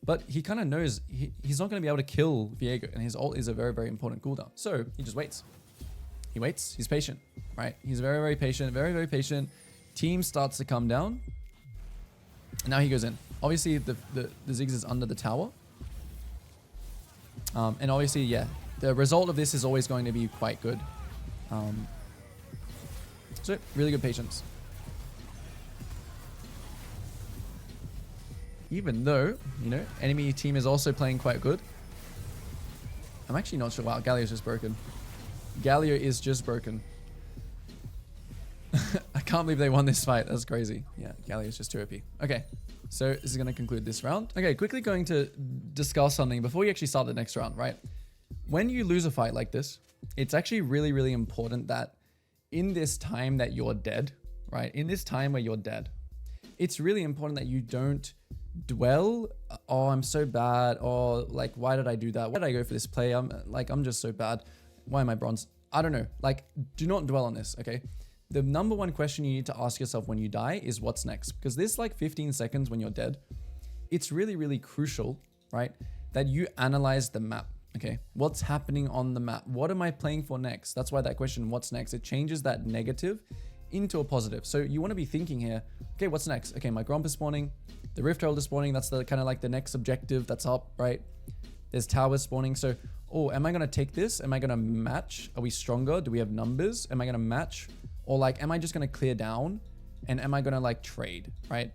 But he kind of knows he's not going to be able to kill Viego, and his ult is a very, very important cooldown. So he just waits. He waits. He's patient, right? He's very, very patient, very, very patient. Team starts to come down. And now he goes in. Obviously, the Ziggs is under the tower. And obviously, yeah, the result of this is always going to be quite good. So really good patience. Even though, you know, enemy team is also playing quite good. I'm actually not sure. Wow, Galio's just broken. Galio is just broken. I can't believe they won this fight. That's crazy. Yeah, Galio's just too OP. Okay, so this is going to conclude this round. Okay, quickly going to discuss something before we actually start the next round, right? When you lose a fight like this, it's actually really, really important that in this time that you're dead, right? In this time where you're dead, it's really important that you don't dwell, oh, I'm so bad, or like, why did I do that? Why did I go for this play? I'm just so bad. Why am I bronze? I don't know. Like, do not dwell on this, okay? The number one question you need to ask yourself when you die is what's next? Because this like 15 seconds when you're dead, it's really, really crucial, right? That you analyze the map, okay? What's happening on the map? What am I playing for next? That's why that question, what's next? It changes that negative into a positive. So you want to be thinking here, okay, what's next? Okay, my Gromp is spawning. The Rift Herald is spawning. That's the kind of like the next objective that's up, right? There's towers spawning. So, oh, am I going to take this? Am I going to match? Are we stronger? Do we have numbers? Am I going to match? Or like, am I just going to clear down? And am I going to like trade, right?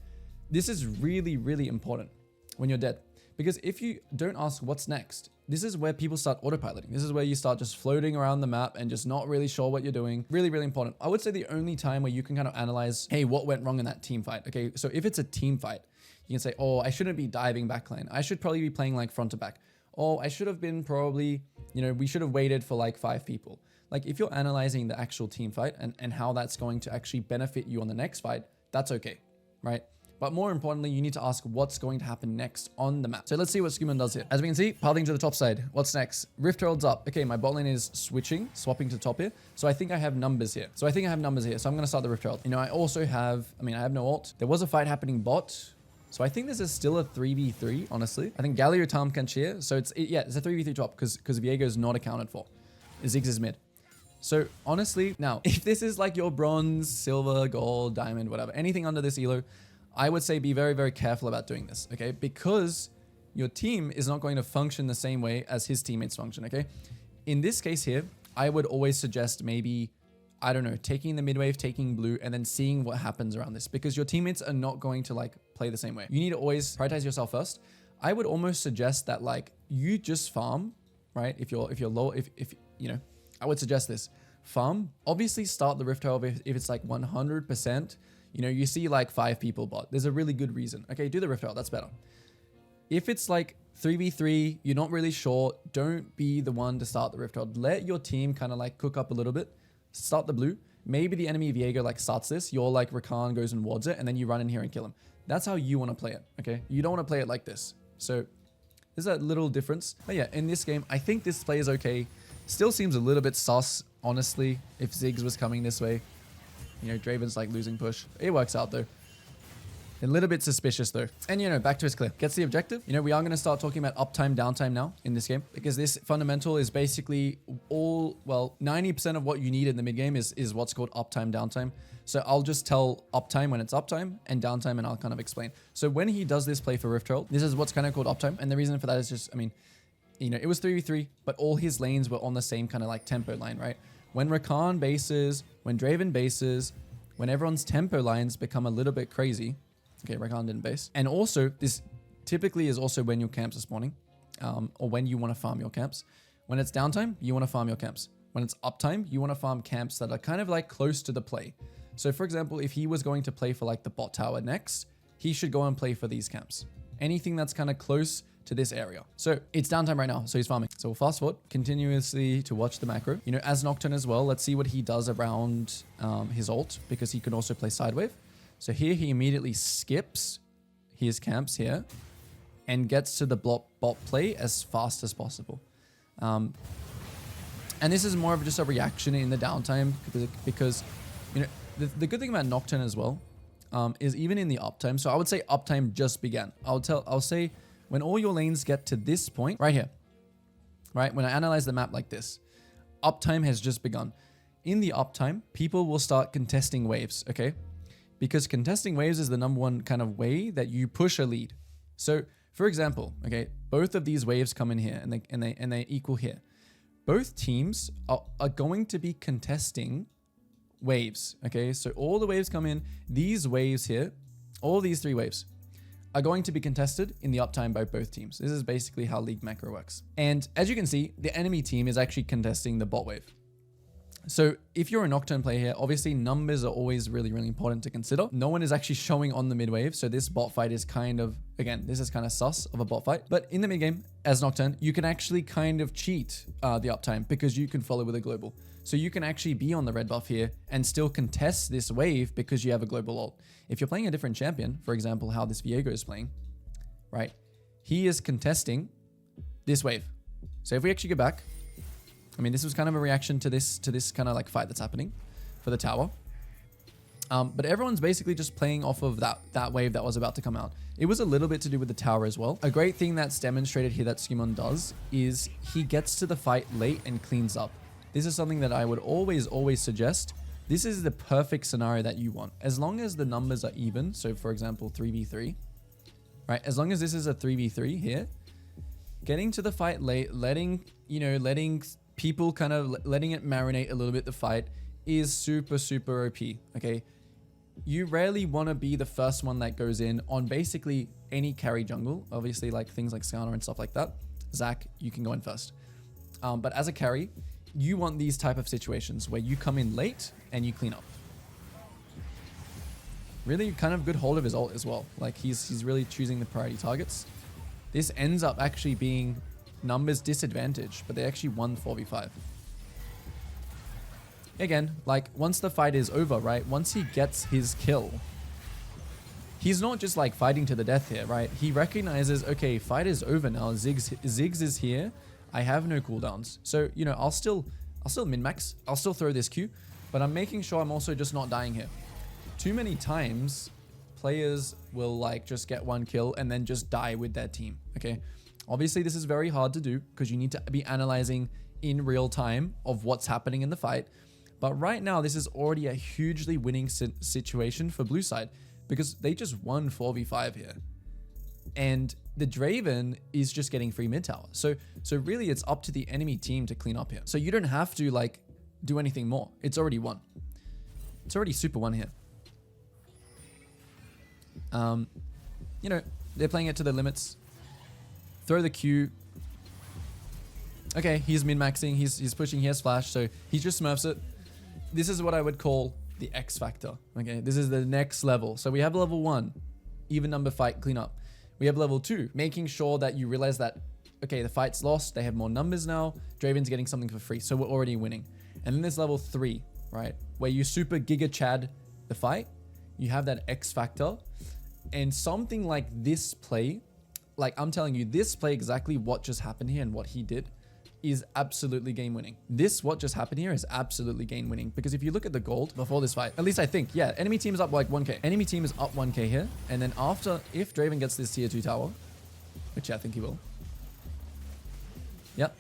This is really, really important when you're dead. Because if you don't ask what's next, this is where people start autopiloting. This is where you start just floating around the map and just not really sure what you're doing. Really, really important. I would say the only time where you can kind of analyze, hey, what went wrong in that team fight? Okay, so if it's a team fight, you can say, oh, I shouldn't be diving backline. I should probably be playing like front to back. Oh, I should have been probably, you know, we should have waited for like 5 people. Like if you're analyzing the actual team fight and how that's going to actually benefit you on the next fight, that's okay, right? But more importantly, you need to ask what's going to happen next on the map. So let's see what Skumon does here. As we can see, pathing to the top side. What's next? Rift Herald's up. Okay, my bot lane is swapping to top here. So I think I have numbers here. So I'm going to start the Rift Herald. You know, I also have, I have no ult. There was a fight happening bot. So I think this is still a 3v3, honestly. I think Galio Tam can cheer. So it's a 3v3 top because Viego is not accounted for. Ziggs is mid. So honestly, now, if this is like your bronze, silver, gold, diamond, whatever, anything under this elo, I would say be very, very careful about doing this, okay? Because your team is not going to function the same way as his teammates function, okay? In this case here, I would always suggest maybe, I don't know, taking the mid wave, taking blue, and then seeing what happens around this, because your teammates are not going to like play the same way. You need to always prioritize yourself first. I would almost suggest that like you just farm, right? If you're low, if you know, I would suggest this. Farm, obviously start the Rift Herald if it's like 100%, you know, you see like 5 people bot. There's a really good reason. Okay, do the Rift Herald, that's better. If it's like 3v3, you're not really sure, don't be the one to start the Rift Herald. Let your team kind of like cook up a little bit. Start the blue. Maybe the enemy Viego like starts this, your like Rakan goes and wards it, and then you run in here and kill him. That's how you want to play it, okay? You don't want to play it like this. So there's a little difference. But yeah, in this game, I think this play is okay. Still seems a little bit sus, honestly, if Ziggs was coming this way. You know, Draven's like losing push. It works out though. A little bit suspicious though. And you know, back to his clear. Gets the objective. You know, we are going to start talking about uptime, downtime now in this game, because this fundamental is basically all, well, 90% of what you need in the mid game is what's called uptime, downtime. So I'll just tell uptime when it's uptime and downtime, and I'll kind of explain. So when he does this play for Rift Herald, this is what's kind of called uptime. And the reason for that is just, I mean, you know, it was 3v3, but all his lanes were on the same kind of like tempo line, right? When Rakan bases, when Draven bases, when everyone's tempo lines become a little bit crazy. Okay, Rakan didn't base. And also, this typically is also when your camps are spawning, or when you want to farm your camps. When it's downtime, you want to farm your camps. When it's uptime, you want to farm camps that are kind of like close to the play. So for example, if he was going to play for like the bot tower next, he should go and play for these camps. Anything that's kind of close to this area. So it's downtime right now, so he's farming. So we'll fast forward continuously to watch the macro. You know, as Nocturne as well, let's see what he does around his ult, because he can also play sidewave. So here he immediately skips his camps here and gets to the bot play as fast as possible. And this is more of just a reaction in the downtime, because you know, the good thing about Nocturne as well is even in the uptime. So I would say uptime just began. I'll say when all your lanes get to this point right here, right? When I analyze the map like this, uptime has just begun. In the uptime, people will start contesting waves, okay? Because contesting waves is the #1 kind of way that you push a lead. So for example, okay, both of these waves come in here and they equal here. Both teams are going to be contesting waves, okay? So all the waves come in, these waves here, all these 3 waves are going to be contested in the uptime by both teams. This is basically how League macro works. And as you can see, the enemy team is actually contesting the bot wave. So if you're a Nocturne player here, obviously numbers are always really, really important to consider. No one is actually showing on the mid wave. So this bot fight is kind of, again, this is kind of sus of a bot fight. But in the mid game, as Nocturne, you can actually kind of cheat the uptime, because you can follow with a global. So you can actually be on the red buff here and still contest this wave because you have a global ult. If you're playing a different champion, for example, how this Viego is playing, right? He is contesting this wave. So if we actually go back, I mean, this was kind of a reaction to this kind of like fight that's happening for the tower. But everyone's basically just playing off of that wave that was about to come out. It was a little bit to do with the tower as well. A great thing that's demonstrated here that Skumon does is he gets to the fight late and cleans up. This is something that I would always suggest. This is the perfect scenario that you want. As long as the numbers are even, so for example, 3v3, right? As long as this is a 3v3 here, getting to the fight late, letting people kind of letting it marinate a little bit, the fight is super OP, okay? You rarely want to be the first one that goes in on basically any carry jungle. Obviously, like things like Skarner and stuff like that. Zach, you can go in first. But as a carry, you want these type of situations where you come in late and you clean up. Really kind of good hold of his ult as well. Like he's really choosing the priority targets. This ends up actually being numbers disadvantage, but they actually won 4v5. Again, like once the fight is over, right? Once he gets his kill, he's not just like fighting to the death here, right? He recognizes, okay, fight is over now. Ziggs is here. I have no cooldowns. So, you know, I'll still min-max. I'll still throw this Q, but I'm making sure I'm also just not dying here. Too many times, players will like just get one kill and then just die with their team, okay? Obviously, this is very hard to do because you need to be analyzing in real time of what's happening in the fight. But right now, this is already a hugely winning situation for blue side because they just won 4v5 here. And the Draven is just getting free mid tower. So really it's up to the enemy team to clean up here. So you don't have to like do anything more. It's already won. It's already super won here. You know, they're playing it to the limits. Throw the Q. Okay, he's min-maxing. He's pushing. He has flash, so he just smurfs it. This is what I would call the X factor. Okay, this is the next level. So we have level 1, even number fight cleanup. We have level 2, making sure that you realize that, okay, the fight's lost. They have more numbers now. Draven's getting something for free, so we're already winning. And then there's level 3, right, where you super giga chad the fight. You have that X factor, and something like this play, like I'm telling you, this play exactly what just happened here and what he did is absolutely game winning. This, what just happened here is absolutely game winning because if you look at the gold before this fight, at least I think, yeah, enemy team is up like 1k. Enemy team is up 1k here. And then after, if Draven gets this tier 2 tower, which I think he will. Yep.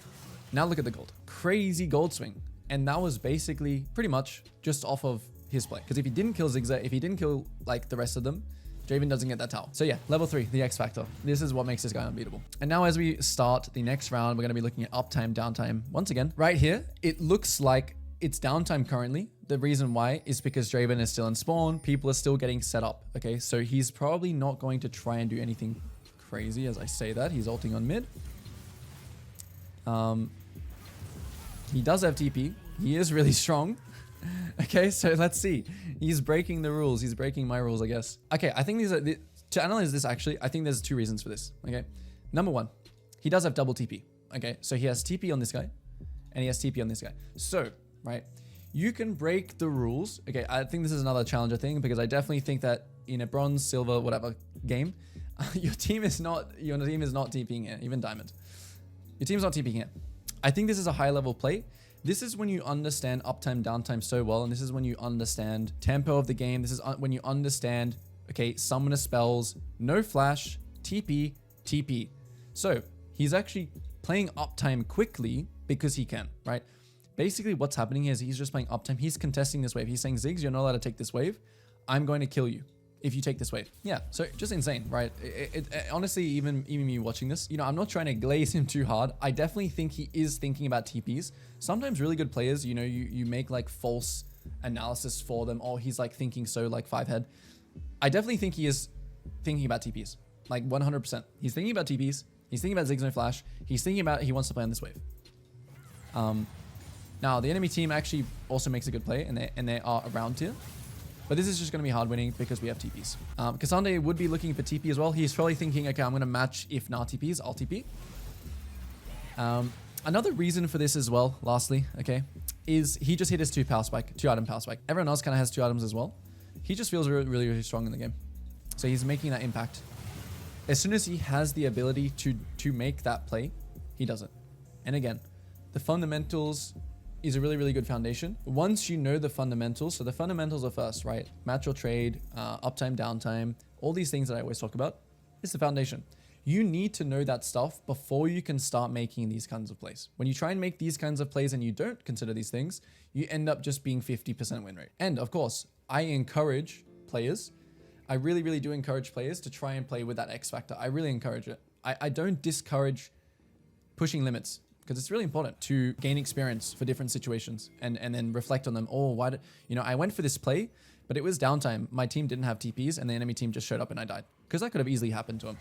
Now look at the gold. Crazy gold swing. And that was basically pretty much just off of his play. Because if he didn't kill Zigzag, if he didn't kill like the rest of them, Draven doesn't get that tower. So yeah, level 3, the X factor. This is what makes this guy unbeatable. And now as we start the next round, we're going to be looking at uptime, downtime. Once again, right here, it looks like it's downtime currently. The reason why is because Draven is still in spawn. People are still getting set up. Okay, so he's probably not going to try and do anything crazy as I say that. He's ulting on mid. He does have TP. He is really strong. Okay, so let's see. He's breaking the rules. He's breaking my rules, I guess. Okay, I think these are... To analyze this, actually, I think there's 2 reasons for this. Okay, number 1, he does have double TP. Okay, so he has TP on this guy, and he has TP on this guy. So, right, you can break the rules. Okay, I think this is another challenger thing because I definitely think that in a bronze, silver, whatever game, your team is not TPing here, even diamond. Your team's not TPing here. I think this is a high level play. This is when you understand uptime, downtime so well, and this is when you understand tempo of the game. This is when you understand, okay, summoner spells, no flash, TP, TP. So he's actually playing uptime quickly because he can, right? Basically what's happening here is he's just playing uptime. He's contesting this wave. He's saying, Ziggs, you're not allowed to take this wave. I'm going to kill you if you take this wave. Yeah, so just insane, right? Honestly, even me watching this, you know, I'm not trying to glaze him too hard. I definitely think he is thinking about TPs. Sometimes really good players, you know, you make like false analysis for them, or he's like thinking so like 5 head. I definitely think he is thinking about TPs, like 100%. He's thinking about TPs. He's thinking about Ziggs no flash. He's thinking about he wants to play on this wave. Now the enemy team actually also makes a good play, and they are around here. But this is just going to be hard winning because we have TPs. Cassandre would be looking for TP as well. He's probably thinking, okay, I'm going to match if not TPs, I'll TP. Another reason for this as well, lastly, okay, is he just hit his 2 power spike, 2 item power spike. Everyone else kind of has 2 items as well. He just feels really, really, really strong in the game. So he's making that impact. As soon as he has the ability to make that play, he does it. And again, the fundamentals is a really, really good foundation. Once you know the fundamentals, so the fundamentals are first, right? Match or trade, uptime, downtime, all these things that I always talk about, it's the foundation. You need to know that stuff before you can start making these kinds of plays. When you try and make these kinds of plays and you don't consider these things, you end up just being 50% win rate. And of course, I encourage players, I really, really do encourage players to try and play with that X factor. I really encourage it. I don't discourage pushing limits, because it's really important to gain experience for different situations and then reflect on them. Oh, why did, you know, I went for this play, but it was downtime. My team didn't have TPs and the enemy team just showed up and I died, because that could have easily happened to him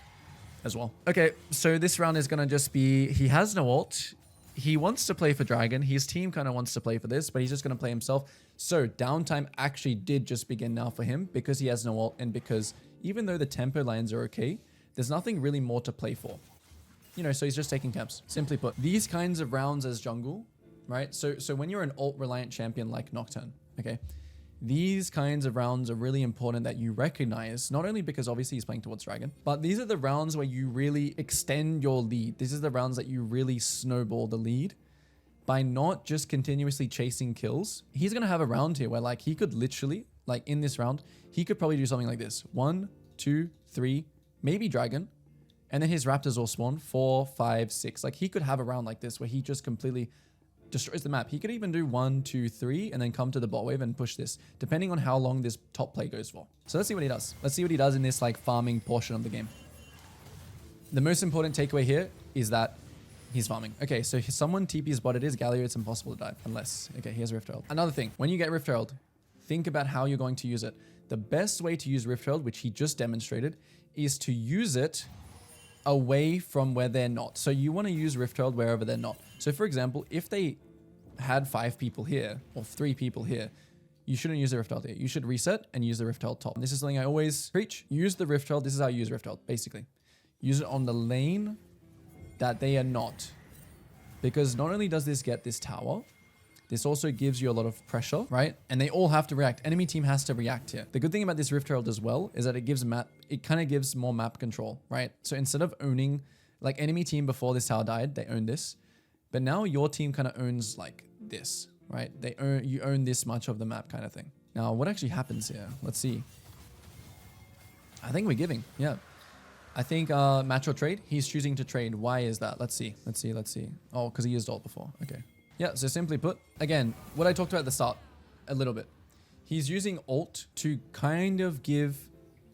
as well. Okay, so this round is going to just be, he has no ult. He wants to play for Dragon. His team kind of wants to play for this, but he's just going to play himself. So downtime actually did just begin now for him because he has no ult, and because even though the tempo lines are okay, there's nothing really more to play for. You know, so he's just taking camps. Simply put, these kinds of rounds as jungle, right? So when you're an ult-reliant champion like Nocturne, okay, These kinds of rounds are really important that you recognize, not only because obviously he's playing towards dragon, but these are the rounds where you really extend your lead. These are the rounds that you really snowball the lead by not just continuously chasing kills. He's going to have a round here where like he could literally, like in this round, he could probably do something like this. 1, 2, 3, maybe dragon. And then his raptors will spawn 4, 5, 6. Like he could have a round like this where he just completely destroys the map. He could even do 1, 2, 3 and then come to the bot wave and push this, depending on how long this top play goes for. So let's see what he does. Let's see what he does in this like farming portion of the game. The most important takeaway here is that he's farming. Okay, so someone TP's bot. It is Galio. It's impossible to die unless, okay, here's Rift Herald. Another thing, when you get Rift Herald, think about how you're going to use it. The best way to use Rift Herald, which he just demonstrated, is to use it away from where they're not. So you want to use Rift Herald wherever they're not. So for example, if they had 5 people here or 3 people here, you shouldn't use the Rift Herald here. You should reset and use the Rift Herald top. And this is something I always preach. Use the Rift Herald. This is how you use Rift Herald, basically. Use it on the lane that they are not. Because not only does this get this tower, this also gives you a lot of pressure, right? And they all have to react. Enemy team has to react here. The good thing about this Rift Herald as well is that it gives it kind of gives more map control, right? So instead of owning, like enemy team before this tower died, they owned this. But now your team kind of owns like this, right? You own this much of the map kind of thing. Now, what actually happens here? Let's see. I think we're giving, yeah. I think match or trade. He's choosing to trade. Why is that? Let's see. Oh, because he used ult before. Okay. Yeah, so simply put, again, what I talked about at the start a little bit. He's using ult to kind of give...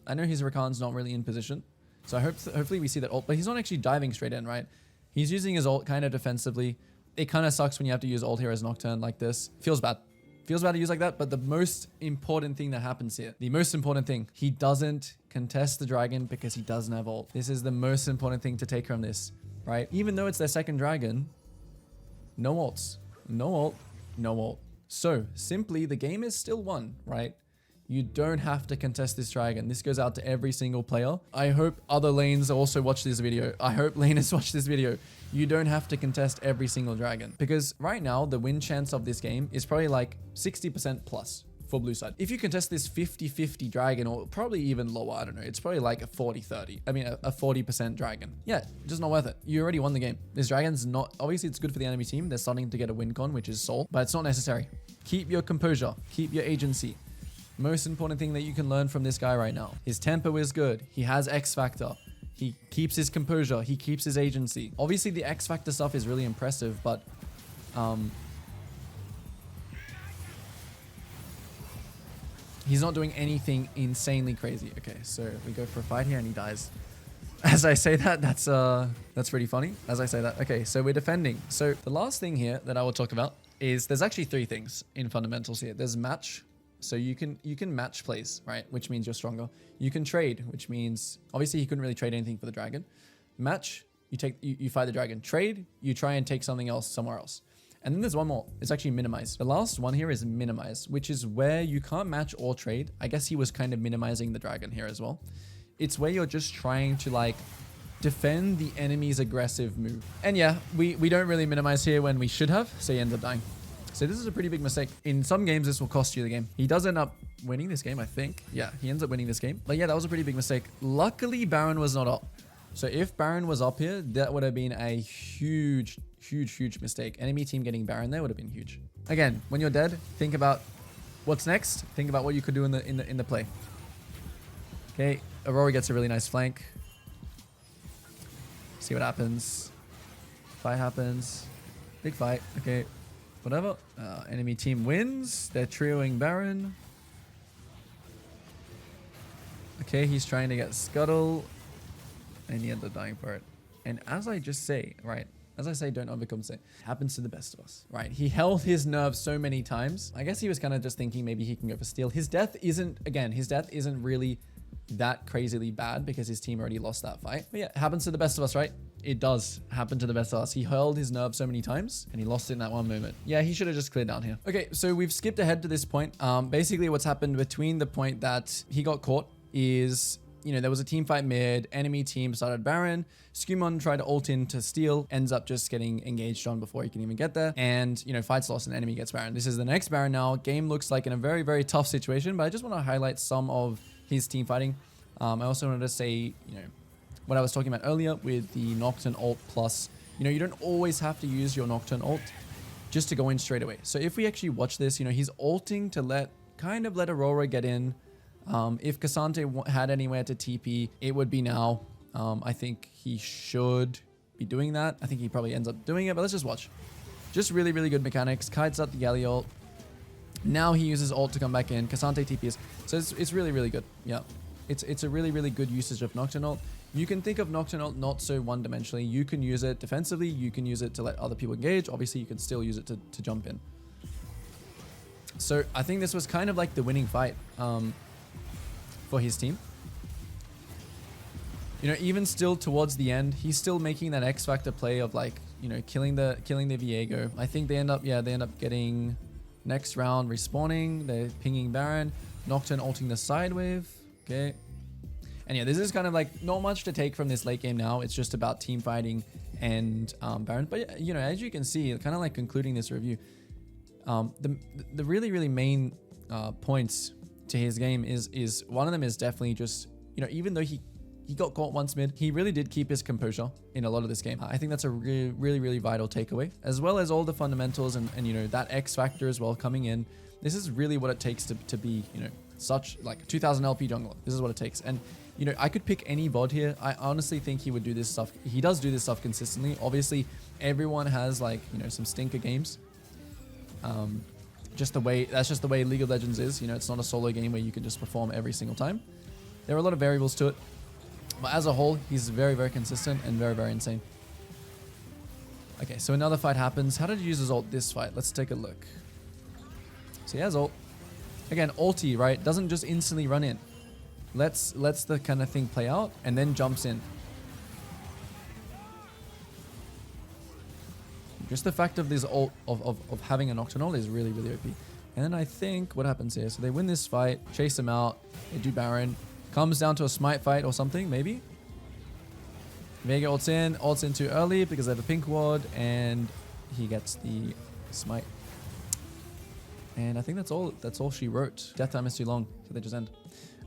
I know his Rakan's not really in position, so hopefully we see that ult, but he's not actually diving straight in, right? He's using his ult kind of defensively. It kind of sucks when you have to use ult here as Nocturne like this. Feels bad. Feels bad to use like that, but the most important thing that happens here, the most important thing, he doesn't contest the dragon because he doesn't have ult. This is the most important thing to take from this, right? Even though it's their second dragon, no ults, no ult, no ult. So simply the game is still won, right? You don't have to contest this dragon. This goes out to every single player. I hope other lanes also watch this video. I hope laners watch this video. You don't have to contest every single dragon because right now the win chance of this game is probably like 60% plus for blue side. If you contest this 50-50 dragon or probably even lower, I don't know, it's probably like a 40-30. I mean, a 40% dragon. Yeah, just not worth it. You already won the game. This dragon's not, obviously it's good for the enemy team. They're starting to get a win con, which is soul, but it's not necessary. Keep your composure, keep your agency. Most important thing that you can learn from this guy right now. His tempo is good. He has X Factor. He keeps his composure. He keeps his agency. Obviously, the X Factor stuff is really impressive, but he's not doing anything insanely crazy. Okay, so we go for a fight here and he dies. As I say that, that's pretty funny. As I say that. Okay, so we're defending. So the last thing here that I will talk about is there's actually 3 things in fundamentals here. There's match. So you can match plays, right? Which means you're stronger. You can trade, which means obviously he couldn't really trade anything for the dragon. Match, you fight the dragon. Trade, you try and take something else somewhere else. And then there's one more. It's actually minimize. The last one here is minimize, which is where you can't match or trade. I guess he was kind of minimizing the dragon here as well. It's where you're just trying to like defend the enemy's aggressive move. And yeah, we don't really minimize here when we should have, so he ends up dying. So this is a pretty big mistake. In some games, this will cost you the game. He does end up winning this game, I think. Yeah, he ends up winning this game. But yeah, that was a pretty big mistake. Luckily, Baron was not up. So if Baron was up here, that would have been a huge mistake. Enemy team getting Baron there would have been huge. Again, when you're dead, think about what's next. Think about what you could do in the play. Okay, Aurora gets a really nice flank. See what happens. Fight happens. Big fight. Okay. Whatever. Enemy team wins. They're trioing Baron. Okay, he's trying to get Scuttle. And he ends up dying for it. And as I just say, right? As I say, don't overcompensate. Happens to the best of us, right? He held his nerve so many times. I guess he was kind of just thinking maybe he can go for steal. His death isn't really that crazily bad because his team already lost that fight. But yeah, it happens to the best of us, right? It does happen to the best of us. He held his nerve so many times and he lost it in that one moment. Yeah, he should have just cleared down here. Okay, so we've skipped ahead to this point. Basically what's happened between the point that he got caught is you know, there was a team fight mid, enemy team started Baron, Skumon tried to ult in to steal, ends up just getting engaged on before he can even get there, and, you know, fights lost and enemy gets Baron. This is the next Baron now. Game looks like in a very, very tough situation, but I just want to highlight some of his team fighting. I also wanted to say, you know, what I was talking about earlier with the Nocturne ult plus, you know, you don't always have to use your Nocturne ult just to go in straight away. So if we actually watch this, you know, he's ulting to kind of let Aurora get in. If Cassante had anywhere to TP, it would be now. I think he should be doing that. I think he probably ends up doing it, but let's just watch. Just really, really good mechanics. Kites out the Galley ult. Now he uses ult to come back in. Cassante TPs. So it's really, really good. Yeah. It's a really, really good usage of Nocturne ult. You can think of Nocturne ult not so one-dimensionally. You can use it defensively. You can use it to let other people engage. Obviously, you can still use it to jump in. So I think this was kind of like the winning fight for his team. You know, even still towards the end, he's still making that X Factor play of like, you know, killing the Viego. I think they end up getting next round respawning. They're pinging Baron. Nocturne ulting the side wave. Okay. And yeah, this is kind of like not much to take from this late game now. It's just about team fighting and Baron. But, you know, as you can see, kind of like concluding this review, the really, really main points to his game is one of them is definitely just, you know, even though he got caught once mid, he really did keep his composure in a lot of this game. I think that's a really, really, really vital takeaway, as well as all the fundamentals and you know, that X factor as well coming in. This is really what it takes to be, you know, such like 2000 LP jungler. This is what it takes. And, you know, I could pick any VOD here. I honestly think he would do this stuff. He does do this stuff consistently. Obviously, everyone has like, you know, some stinker games. That's just the way League of Legends is. You know, it's not a solo game where you can just perform every single time. There are a lot of variables to it. But as a whole, he's very, very consistent and very, very insane. Okay, so another fight happens. How did he use his ult this fight? Let's take a look. So he has ult. Again, ulti, right? Doesn't just instantly run in. Lets the kind of thing play out and then jumps in. Just the fact of this ult, of having a Nocturne ult is really, really OP. And then I think what happens here, so they win this fight, chase him out, they do Baron. Comes down to a smite fight or something, maybe. Vega ults in too early because they have a pink ward, and he gets the smite. And I think that's all she wrote. Death time is too long, so they just end.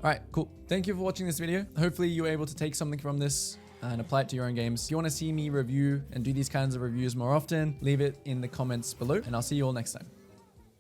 All right, cool. Thank you for watching this video. Hopefully you were able to take something from this and apply it to your own games. If you want to see me review and do these kinds of reviews more often, leave it in the comments below, and I'll see you all next time.